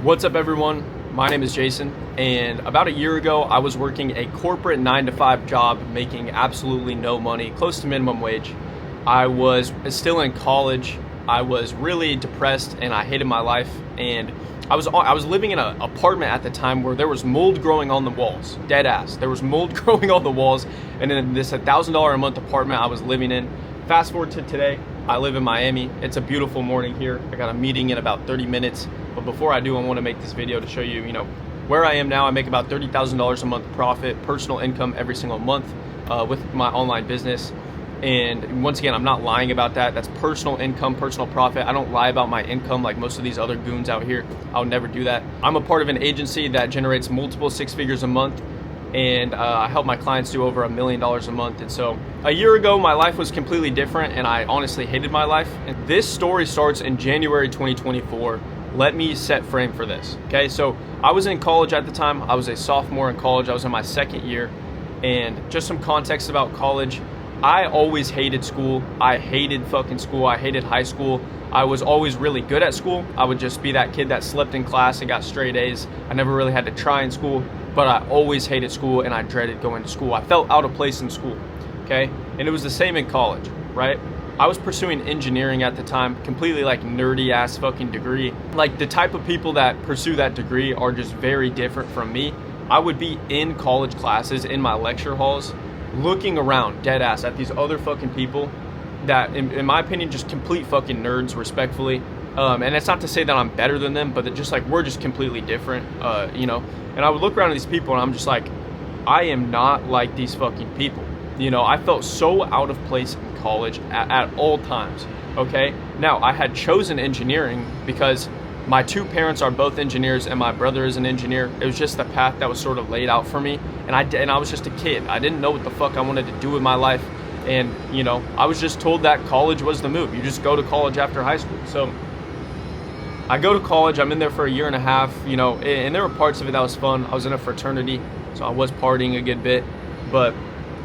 What's up, everyone? My name is Jason, and about a year ago, I was working a corporate 9-to-5 job making absolutely no money, close to minimum wage. I was still in college. I was really depressed and I hated my life, and I was living in an apartment at the time where there was mold growing on the walls. Dead ass. There was mold growing on the walls, and in this $1,000 a month apartment I was living in. Fast forward to today, I live in Miami. It's a beautiful morning here. I got a meeting in about 30 minutes. But before I do, I want to make this video to show you, where I am now. I make about $30,000 a month profit, personal income every single month with my online business. And once again, I'm not lying about that. That's personal income, personal profit. I don't lie about my income like most of these other goons out here. I would never do that. I'm a part of an agency that generates multiple six figures a month, and I help my clients do over $1 million a month. And so a year ago, my life was completely different, and I honestly hated my life. And this story starts in January 2024. Let me set frame for this. Okay, so I was in college at the time. I was a sophomore in college. I was in my second year. And just some context about college. I always hated school. I hated fucking school. I hated high school. I was always really good at school. I would just be that kid that slept in class and got straight A's. I never really had to try in school, but I always hated school and I dreaded going to school. I felt out of place in school, okay? And it was the same in college, right? I was pursuing engineering at the time, completely like nerdy ass fucking degree. Like the type of people that pursue that degree are just very different from me. I would be in college classes, in my lecture halls, looking around dead ass at these other fucking people that in my opinion just complete fucking nerds, respectfully. And it's not to say that I'm better than them, but that just like we're just completely different, and I would look around at these people and I'm just like, I am not like these fucking people. I felt so out of place in college at all times. Okay, now I had chosen engineering because my two parents are both engineers and my brother is an engineer. It was just the path that was sort of laid out for me, and I was just a kid. I didn't know what the fuck I wanted to do with my life, and I was just told that college was the move. You just go to college after high school. So I go to college. I'm in there for a year and a half, and there were parts of it that was fun. I was in a fraternity, so I was partying a good bit, but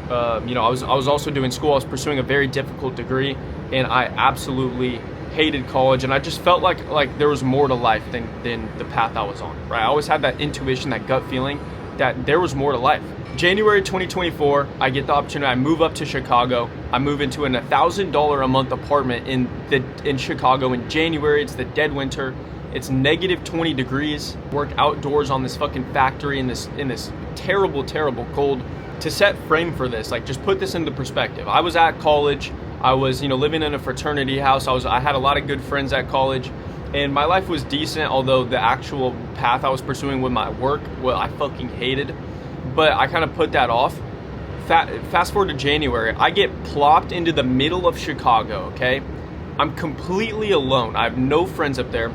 I was also doing school. I was pursuing a very difficult degree, and I absolutely hated college, and I just felt like there was more to life than the path I was on, right? I always had that intuition, that gut feeling that there was more to life. January 2024, I get the opportunity. I move up to Chicago. I move into an $1,000 a month apartment in Chicago in January. It's the dead winter. It's negative 20 degrees. Work outdoors on this fucking factory in this terrible, terrible cold. To set frame for this, like just put this into perspective. I was at college. I was, living in a fraternity house. I had a lot of good friends at college, and my life was decent, although the actual path I was pursuing with my work, well, I fucking hated. But I kind of put that off. Fast forward to January, I get plopped into the middle of Chicago, okay? I'm completely alone. I have no friends up there.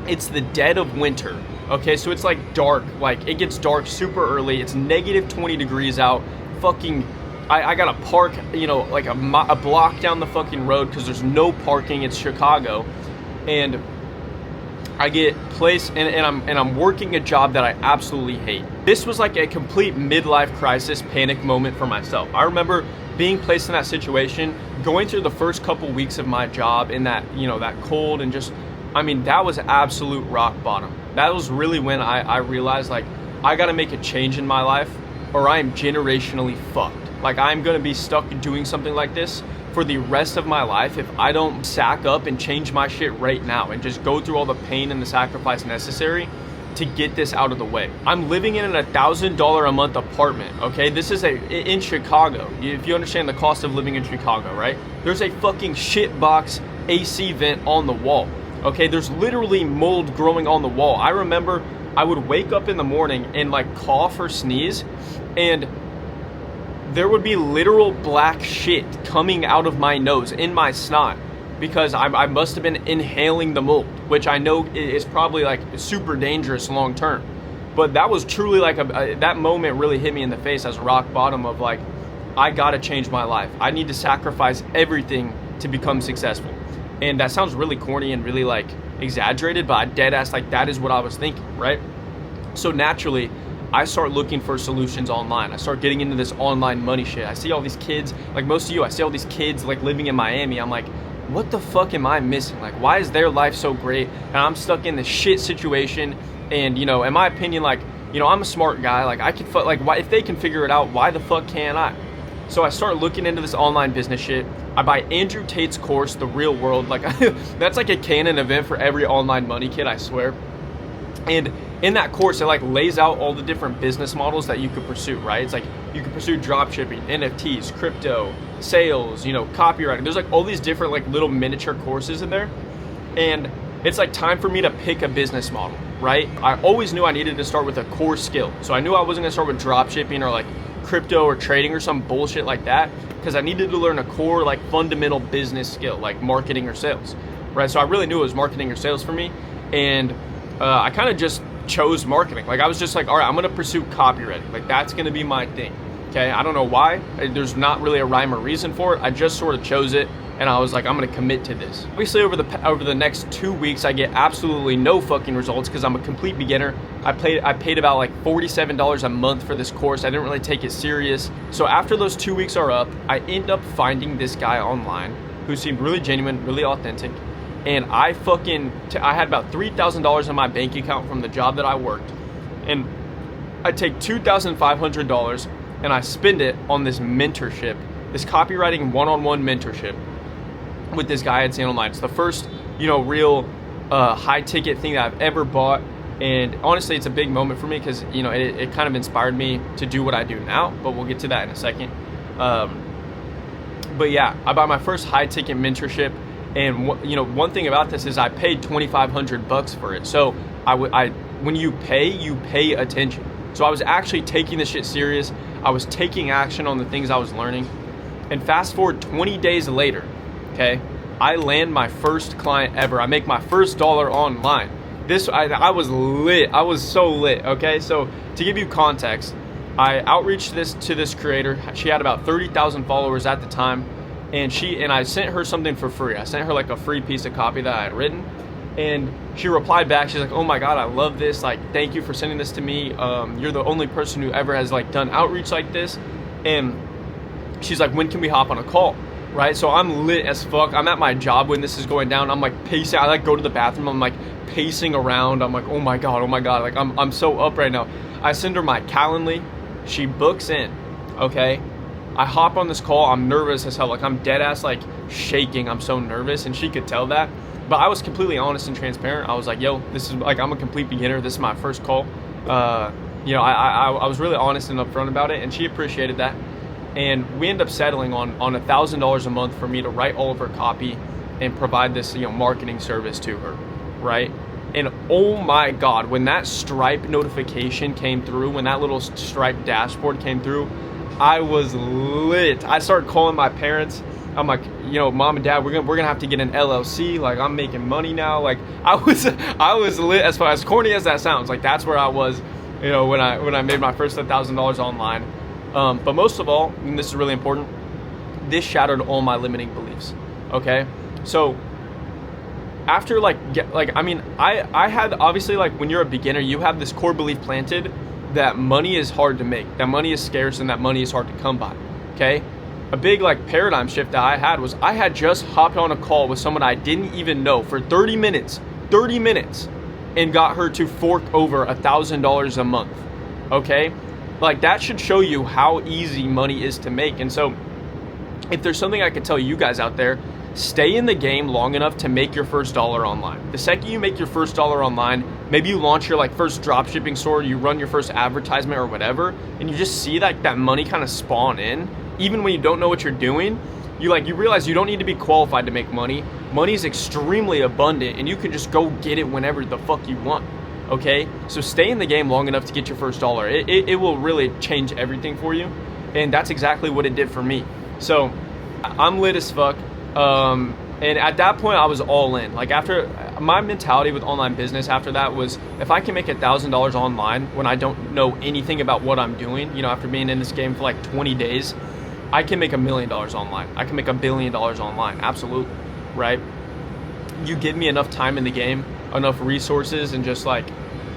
It's the dead of winter. Okay, so it's like dark, like it gets dark super early. It's negative 20 degrees out. Fucking, I gotta park, like a block down the fucking road because there's no parking. It's Chicago, and I get placed, and I'm working a job that I absolutely hate. This was like a complete midlife crisis, panic moment for myself. I remember being placed in that situation, going through the first couple weeks of my job in that, that cold, and just, that was absolute rock bottom. That was really when I realized, like, I gotta make a change in my life or I am generationally fucked. Like, I'm gonna be stuck doing something like this for the rest of my life if I don't sack up and change my shit right now and just go through all the pain and the sacrifice necessary to get this out of the way. I'm living in an $1,000 a month apartment, okay? This is in Chicago. If you understand the cost of living in Chicago, right? There's a fucking shitbox AC vent on the wall. Okay, there's literally mold growing on the wall. I remember I would wake up in the morning and like cough or sneeze, and there would be literal black shit coming out of my nose, in my snot, because I must have been inhaling the mold, which I know is probably like super dangerous long term. But that was truly like that moment really hit me in the face as rock bottom of like, I gotta change my life. I need to sacrifice everything to become successful. And that sounds really corny and really like exaggerated, but I dead ass, like that is what I was thinking, right? So naturally, I start looking for solutions online. I start getting into this online money shit. I see all these kids, like most of you, I see all these kids like living in Miami. I'm like, what the fuck am I missing? Like, why is their life so great and I'm stuck in this shit situation? And, in my opinion, like, I'm a smart guy. Like, I could, like, why, if they can figure it out, why the fuck can't I? So I start looking into this online business shit. I buy Andrew Tate's course, The Real World. Like, that's like a canon event for every online money kid, I swear. And in that course, it like lays out all the different business models that you could pursue, right? It's like you could pursue drop shipping, NFTs, crypto, sales, copywriting. There's like all these different like little miniature courses in there. And it's like time for me to pick a business model, right? I always knew I needed to start with a core skill. So I knew I wasn't gonna start with drop shipping or like crypto or trading or some bullshit like that, because I needed to learn a core like fundamental business skill like marketing or sales, right? So I really knew it was marketing or sales for me. And I kind of just chose marketing. Like I was just like, all right, I'm gonna pursue copywriting. Like that's gonna be my thing. Okay, I don't know why. There's not really a rhyme or reason for it. I just sort of chose it, and I was like, I'm gonna commit to this. Obviously, over the next 2 weeks, I get absolutely no fucking results because I'm a complete beginner. I paid about like $47 a month for this course. I didn't really take it serious. So after those 2 weeks are up, I end up finding this guy online who seemed really genuine, really authentic. And I had about $3,000 in my bank account from the job that I worked. And I take $2,500 and I spend it on this mentorship, this copywriting one-on-one mentorship with this guy at Sand Online. It's the first, real high ticket thing that I've ever bought. And honestly, it's a big moment for me because, it kind of inspired me to do what I do now, but we'll get to that in a second. But yeah, I bought my first high ticket mentorship. And one thing about this is I paid $2,500 for it. So when you pay attention. So I was actually taking this shit serious. I was taking action on the things I was learning. And fast forward 20 days later, okay, I land my first client ever. I make my first dollar online. I was lit. I was so lit. Okay, so to give you context, I outreached to this creator. She had about 30,000 followers at the time. And I sent her something for free. I sent her like a free piece of copy that I had written. And she replied back. She's like, oh my God, I love this. Like, thank you for sending this to me. You're the only person who ever has like done outreach like this. And she's like, when can we hop on a call? Right? So I'm lit as fuck. I'm at my job when this is going down. I'm like pacing. I like go to the bathroom. I'm like pacing around. I'm like, oh my God. Like I'm so up right now. I send her my Calendly. She books in. Okay. I hop on this call. I'm nervous as hell. Like I'm dead ass like shaking. I'm so nervous, and she could tell that. But I was completely honest and transparent. I was like, yo, this is like, I'm a complete beginner. This is my first call. I was really honest and upfront about it, and she appreciated that. And we end up settling on $1,000 a month for me to write all of her copy and provide this, marketing service to her, right? And oh my God, when that Stripe notification came through, when that little Stripe dashboard came through, I was lit. I started calling my parents. I'm like, mom and dad, we're gonna have to get an LLC. Like I'm making money now. Like I was lit as corny as that sounds. Like that's where I was, when I made my first $1,000 online. But most of all, and this is really important, this shattered all my limiting beliefs. Okay, so after I had obviously, like when you're a beginner, you have this core belief planted that money is hard to make, that money is scarce, and that money is hard to come by. Okay, a big like paradigm shift that I had was I had just hopped on a call with someone I didn't even know for 30 minutes, and got her to fork over $1,000 a month. Okay, like that should show you how easy money is to make. And so if there's something I could tell you guys out there, stay in the game long enough to make your first dollar online. The second you make your first dollar online, maybe you launch your like first drop shipping store, you run your first advertisement or whatever, and you just see that money kind of spawn in. Even when you don't know what you're doing, you realize you don't need to be qualified to make money. Money is extremely abundant, and you can just go get it whenever the fuck you want. Okay, so stay in the game long enough to get your first dollar. It will really change everything for you, and that's exactly what it did for me. So I'm lit as fuck. And at that point I was all in. Like after my mentality with online business after that was, if I can make $1,000 online when I don't know anything about what I'm doing, after being in this game for like 20 days, I can make $1 million online. I can make $1 billion online. Absolutely. Right. You give me enough time in the game, enough resources, and just like,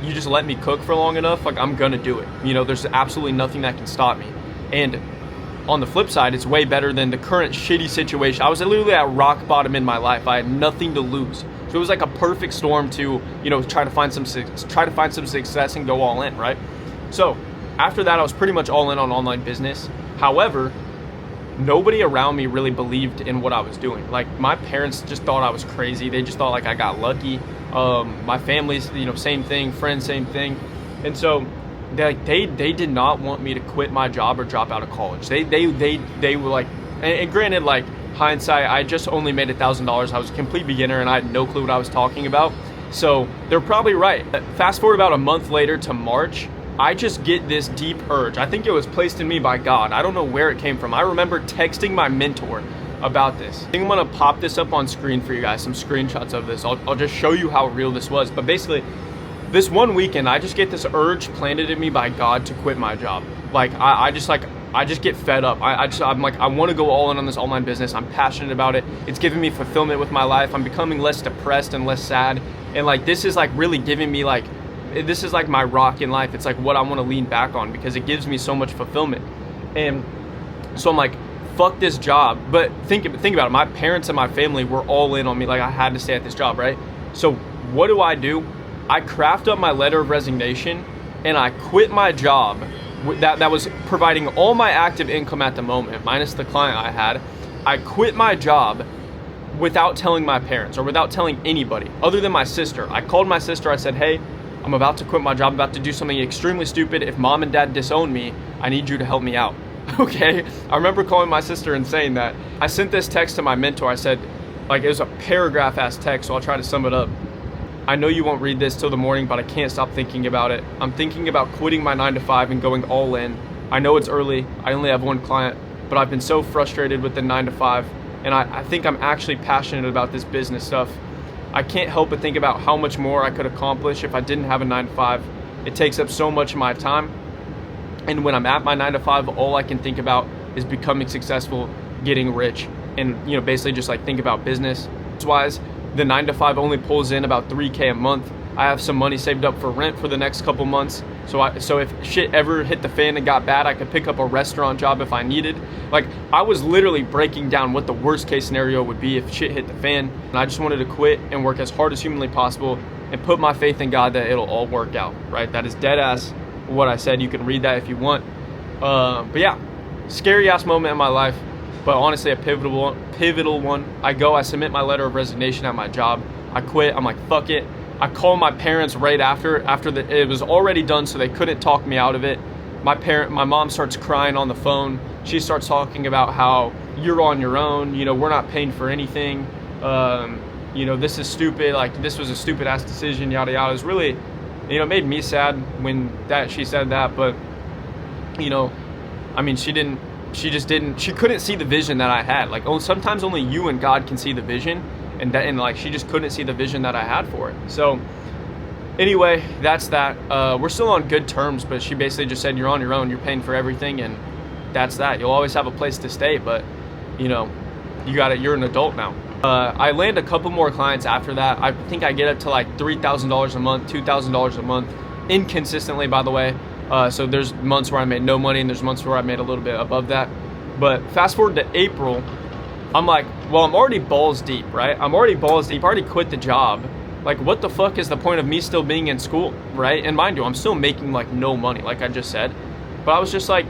you just let me cook for long enough, like I'm going to do it. There's absolutely nothing that can stop me. And on the flip side, it's way better than the current shitty situation. I was literally at rock bottom in my life. I had nothing to lose. So it was like a perfect storm to, try to find some success and go all in, right? So after that, I was pretty much all in on online business. However, nobody around me really believed in what I was doing. Like, my parents just thought I was crazy. They just thought like I got lucky. My family's, same thing, friends, same thing. And so they did not want me to quit my job or drop out of college. They were like, and granted, like, hindsight, I just only made $1,000. I was a complete beginner and I had no clue what I was talking about. So they're probably right. Fast forward about a month later to March, I just get this deep urge. I think it was placed in me by God. I don't know where it came from. I remember texting my mentor about this. I think I'm gonna pop this up on screen for you guys, some screenshots of this. I'll just show you how real this was. But basically, this one weekend, I just get this urge planted in me by God to quit my job. Like, I just get fed up. I'm like, I want to go all in on this online business. I'm passionate about it. It's giving me fulfillment with my life. I'm becoming less depressed and less sad. And like, this is like really giving me like, this is like my rock in life. It's like what I want to lean back on because it gives me so much fulfillment. And so I'm like, fuck this job. But think about it. My parents and my family were all in on me. Like, I had to stay at this job, right? So what do? I craft up my letter of resignation and I quit my job that was providing all my active income at the moment, minus the client I had. I quit my job without telling my parents or without telling anybody other than my sister. I called my sister. I said, hey, I'm about to quit my job. I'm about to do something extremely stupid. If mom and dad disown me, I need you to help me out. Okay? I remember calling my sister and saying that. I sent this text to my mentor. I said, like, it was a paragraph-ass text, so I'll try to sum it up. I know you won't read this till the morning, but I can't stop thinking about it. I'm thinking about quitting my 9-to-5 and going all in. I know it's early. I only have one client, but I've been so frustrated with the 9-to-5, and I think I'm actually passionate about this business stuff. I can't help but think about how much more I could accomplish if I didn't have a 9-to-5. It takes up so much of my time. And when I'm at my 9-to-5, all I can think about is becoming successful, getting rich, and basically just like think about business. Wise, the 9-to-5 only pulls in about $3K a month. I have some money saved up for rent for the next couple months. So if shit ever hit the fan and got bad, I could pick up a restaurant job if I needed. Like, I was literally breaking down what the worst case scenario would be if shit hit the fan. And I just wanted to quit and work as hard as humanly possible and put my faith in God that it'll all work out, right? That is dead ass what I said. You can read that if you want. But yeah, scary ass moment in my life, but honestly a pivotal one. I submit my letter of resignation at my job. I quit. I'm like, fuck it. I call my parents right after it was already done, so they couldn't talk me out of it. My mom starts crying on the phone. She starts talking about how you're on your own. We're not paying for anything. This is stupid. Like, this was a stupid ass decision. Yada yada. It was really, it made me sad when she said that. But I mean, she couldn't see the vision that I had. Like, sometimes only you and God can see the vision. And like, she just couldn't see the vision that I had for it. So anyway, that's that. We're still on good terms, but she basically just said, you're on your own, you're paying for everything, and that's that. You'll always have a place to stay, but you're an adult now. I land a couple more clients after that. I think I get up to like $3,000 a month, $2,000 a month, inconsistently, by the way. So there's months where I made no money, and there's months where I made a little bit above that. But fast forward to April, I'm like, well, I'm already balls deep, right? I'm already balls deep. I already quit the job. Like, what the fuck is the point of me still being in school, right? And mind you, I'm still making like no money, like I just said. But I was just like,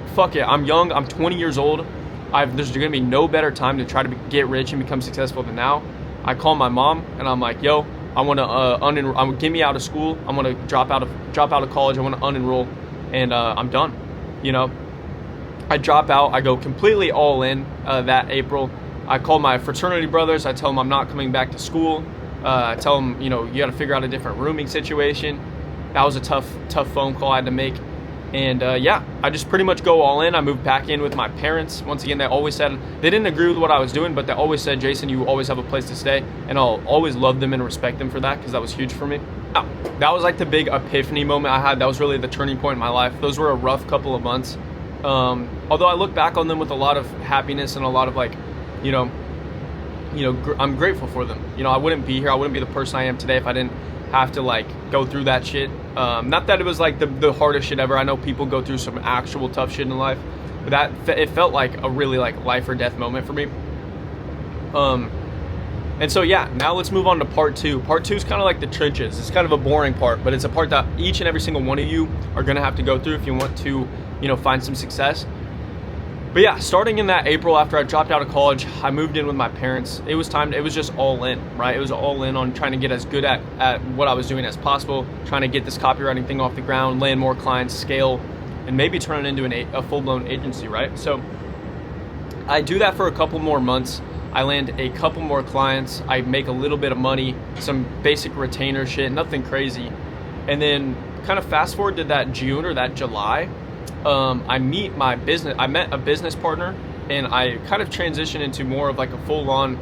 fuck it. I'm young. I'm 20 years old. There's going to be no better time to try to get rich and become successful than now. I call my mom and I'm like, yo, I want to get me out of school. I'm going to drop out of college. I want to unenroll, and I'm done. I drop out. I go completely all in that April. I call my fraternity brothers. I tell them I'm not coming back to school. I tell them, you got to figure out a different rooming situation. That was a tough phone call I had to make. And I just pretty much go all in. I moved back in with my parents. Once again, they always said, they didn't agree with what I was doing, but they always said, Jason, you always have a place to stay. And I'll always love them and respect them for that, because that was huge for me. That was like the big epiphany moment I had. That was really the turning point in my life. Those were a rough couple of months. Although I look back on them with a lot of happiness and a lot of like, I'm grateful for them. I wouldn't be here. I wouldn't be the person I am today if I didn't have to like go through that shit. Not that it was like the hardest shit ever. I know people go through some actual tough shit in life, But it felt like a really like life or death moment for me. And so yeah, now let's move on to part two. Part two is kind of like the trenches. It's kind of a boring part, but it's a part that each and every single one of you are gonna have to go through if you want to, find some success. But yeah, starting in that April after I dropped out of college, I moved in with my parents. It was just all in, right? It was all in on trying to get as good at what I was doing as possible, trying to get this copywriting thing off the ground, land more clients, scale, and maybe turn it into a full-blown agency, right? So I do that for a couple more months. I land a couple more clients. I make a little bit of money, some basic retainer shit, nothing crazy. And then kind of fast forward to that June or that July, I met a business partner, and I kind of transitioned into more of like a full-on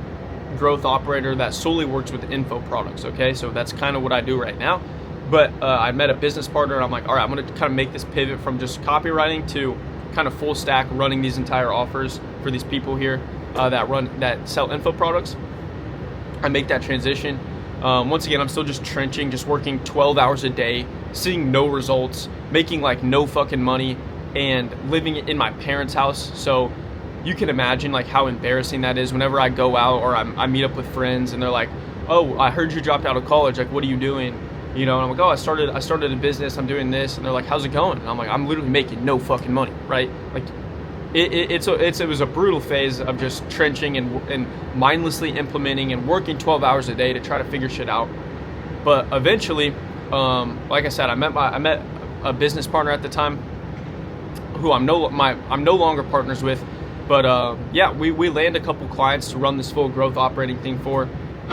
growth operator that solely works with info products, okay? So that's kind of what I do right now. But I met a business partner, and I'm like, all right, I'm gonna kind of make this pivot from just copywriting to kind of full stack running these entire offers for these people here that sell info products. I make that transition. Once again, I'm still just trenching, just working 12 hours a day, seeing no results, making like no fucking money, and living in my parents' house. So you can imagine like how embarrassing that is whenever I go out or I meet up with friends and they're like, oh, I heard you dropped out of college. Like, what are you doing? And I'm like, oh, I started a business. I'm doing this. And they're like, how's it going? And I'm like, I'm literally making no fucking money, right? Like, it was a brutal phase of just trenching and mindlessly implementing and working 12 hours a day to try to figure shit out. But eventually, like I said, I met a business partner at the time who I'm no longer partners with. But yeah, we land a couple clients to run this full growth operating thing for.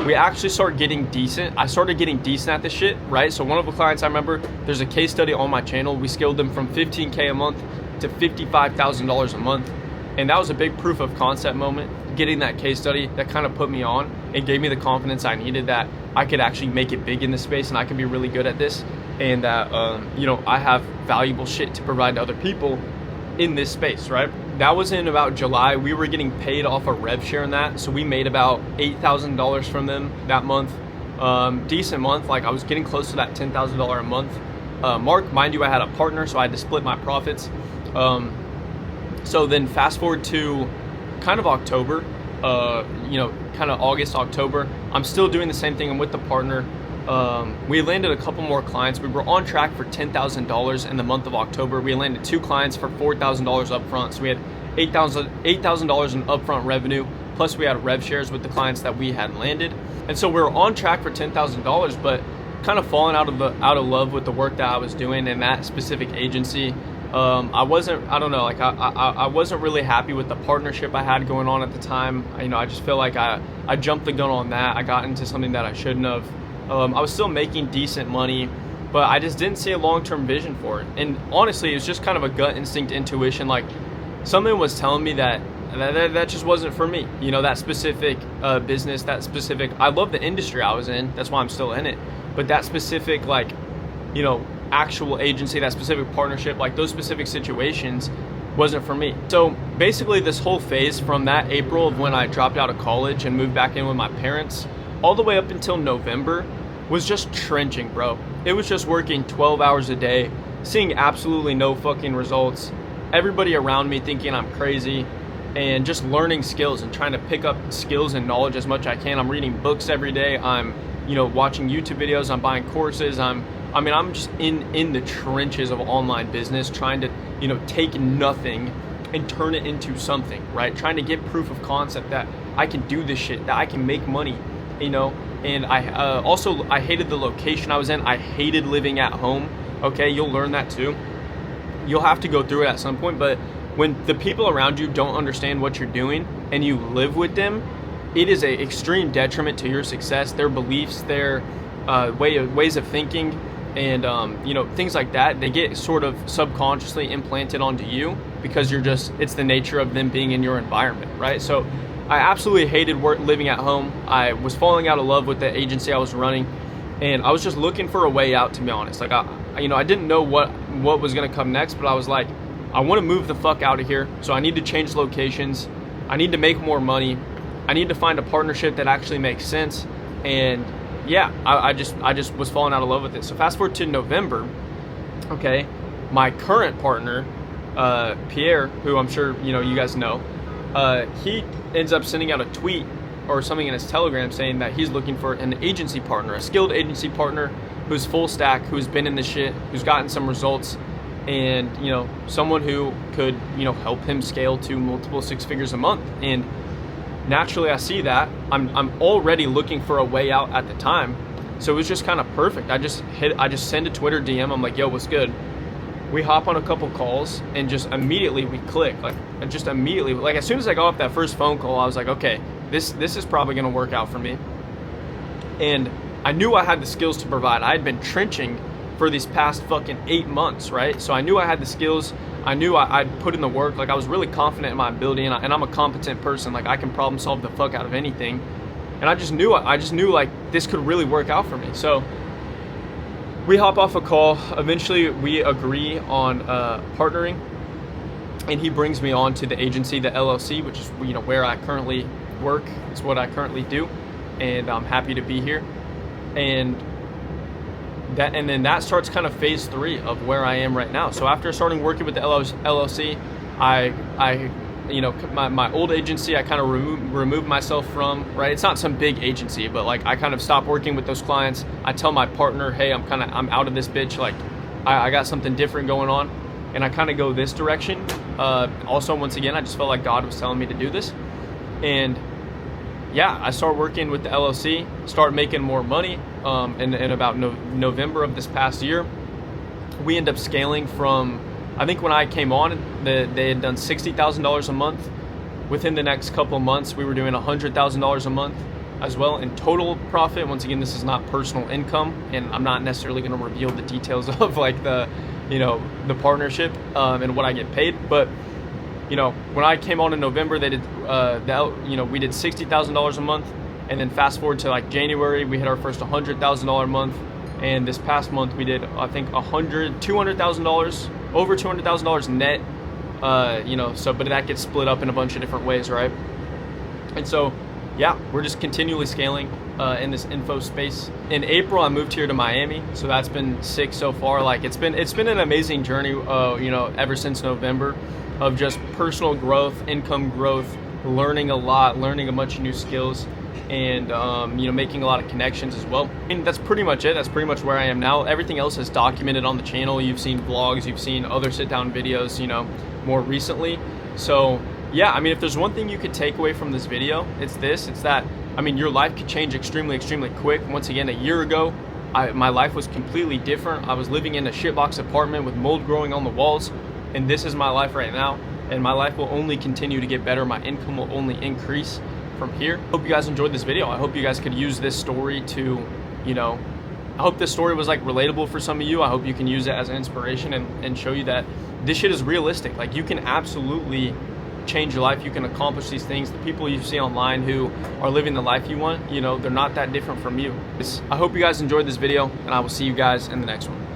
We actually started getting decent. I started getting decent at this shit, right? So one of the clients I remember, there's a case study on my channel. We scaled them from $15K a month to $55,000 a month. And that was a big proof of concept moment, getting that case study that kind of put me on and gave me the confidence I needed that I could actually make it big in this space and I could be really good at this. And that, I have valuable shit to provide to other people in this space, right? That was in about July. We were getting paid off a rev share in that. So we made about $8,000 from them that month. Decent month. Like I was getting close to that $10,000 a month mark. Mind you, I had a partner, so I had to split my profits. So then fast forward to kind of October, kind of August, October. I'm still doing the same thing. I'm with the partner. We landed a couple more clients. We were on track for $10,000 in the month of October. We landed 2 clients for $4,000 up front. So we had $8,000 in upfront revenue, plus we had rev shares with the clients that we had landed. And so we were on track for $10,000, but kind of falling out of love with the work that I was doing in that specific agency. I wasn't really happy with the partnership I had going on at the time. I just feel like I jumped the gun on that. I got into something that I shouldn't have. I was still making decent money, but I just didn't see a long-term vision for it. And honestly, it was just kind of a gut instinct intuition. Like something was telling me that just wasn't for me. That specific business, I love the industry I was in. That's why I'm still in it. But that specific, actual agency, that specific partnership, like those specific situations wasn't for me. So basically this whole phase from that April of when I dropped out of college and moved back in with my parents all the way up until November was just trenching, bro. It was just working 12 hours a day, seeing absolutely no fucking results. Everybody around me thinking I'm crazy, and just learning skills and trying to pick up skills and knowledge as much as I can. I'm reading books every day. I'm, watching YouTube videos. I'm buying courses. I'm just in the trenches of online business, trying to, take nothing and turn it into something, right? Trying to get proof of concept that I can do this shit, that I can make money, And I hated the location I was in. I hated living at home. Okay, you'll learn that too. You'll have to go through it at some point, but when the people around you don't understand what you're doing and you live with them, it is an extreme detriment to your success, their beliefs, their ways of thinking, and things like that. They get sort of subconsciously implanted onto you because it's the nature of them being in your environment, right? So I absolutely hated living at home. I was falling out of love with the agency I was running, and I was just looking for a way out, to be honest. Like I didn't know what was gonna come next, but I was like, I want to move the fuck out of here. So I need to change locations. I need to make more money. I need to find a partnership that actually makes sense. And yeah, I just was falling out of love with it. So fast forward to November, okay, my current partner Pierre, who I'm sure you guys know, he ends up sending out a tweet or something in his Telegram saying that he's looking for an agency partner, a skilled agency partner who's full stack, who's been in the shit, who's gotten some results, and someone who could help him scale to multiple six figures a month. And naturally, I see that I'm already looking for a way out at the time, so it was just kind of perfect. I just send a Twitter DM. I'm like, yo, what's good? We hop on a couple calls and just immediately we click. Like as soon as I got off that first phone call, I was like, okay, this is probably gonna work out for me. And I knew I had the skills to provide. I had been trenching for these past fucking 8 months, right? So I knew I had the skills. I knew I'd put in the work. Like, I was really confident in my ability, and I'm a competent person. Like, I can problem solve the fuck out of anything. And I just knew like this could really work out for me. So we hop off a call. Eventually we agree on partnering, and he brings me on to the agency, the LLC, which is where I currently work. It's what I currently do, and I'm happy to be here. And then that starts kind of phase 3 of where I am right now. So after starting working with the LLC, my old agency, I kind of removed myself from, right? It's not some big agency, but like I kind of stopped working with those clients. I tell my partner, hey, I'm out of this bitch. Like I got something different going on, and I kind of go this direction. Also, once again, I just felt like God was telling me to do this. And yeah, I start working with the LLC, start making more money. In about November of this past year, we end up scaling from, I think when I came on, they had done $60,000 a month. Within the next couple of months, we were doing $100,000 a month as well in total profit. Once again, this is not personal income, and I'm not necessarily going to reveal the details of like the partnership and what I get paid. But when I came on in November, they did we did $60,000 a month. And then fast forward to like January, we hit our first $100,000 a month. And this past month we did, I think, $200,000, over $200,000 net. But that gets split up in a bunch of different ways, right? And so, yeah, we're just continually scaling in this info space. In April, I moved here to Miami, so that's been sick so far. Like it's been an amazing journey, ever since November, of just personal growth, income growth, learning a lot, learning a bunch of new skills, and making a lot of connections as well. And that's pretty much it. That's pretty much where I am now. Everything else is documented on the channel. You've seen vlogs, you've seen other sit-down videos, more recently. So yeah, I mean, if there's one thing you could take away from this video, it's that, I mean, your life could change extremely, extremely quick. Once again, a year ago, my life was completely different. I was living in a shitbox apartment with mold growing on the walls, and this is my life right now. And my life will only continue to get better. My income will only increase from here. Hope you guys enjoyed this video. I hope you guys could use this story to, I hope this story was like relatable for some of you. I hope you can use it as an inspiration and show you that this shit is realistic. Like, you can absolutely change your life. You can accomplish these things. The people you see online who are living the life you want, they're not that different from you. I hope you guys enjoyed this video, and I will see you guys in the next one.